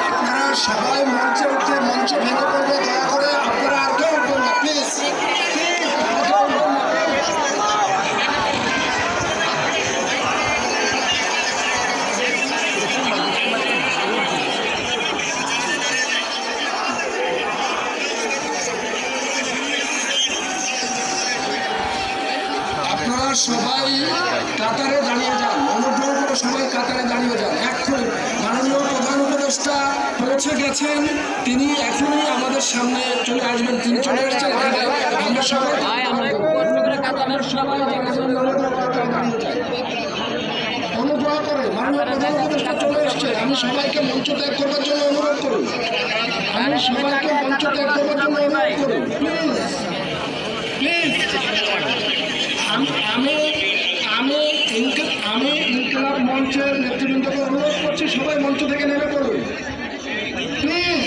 আপনারা সবাই মঞ্চে উঠে মঞ্চ ভেঙে পড়বে, দয়া করে আপনারা আর কেউ উঠবেন না প্লিজ। আপনারা সবাই কাতারে দাঁড়িয়ে যান, অনুগ্রহ করে সবাই কাতারে দাঁড়িয়ে যান। এখন মাননীয় প্রধান উপদেষ্টা পৌঁছে গেছেন, তিনি এখনই আমাদের সামনে চলে আসবেন। তিনি চলে এসেছেন এখানে, আমরা সবাই অনুগ্রহ করে মাননীয় প্রধান উপদেষ্টা চলে এসছে। আমি সবাইকে মঞ্চ ত্যাগ করবার জন্য অনুরোধ করুন, আমি সবাইকে মঞ্চ ত্যাগ করবার জন্য অনুরোধ করুন প্লিজ প্লিজ। আমি ইনকিলাব মঞ্চের নেতৃবৃন্দকে অনুরোধ করছি, সবাই মঞ্চ থেকে নেমে পড়ুন প্লিজ।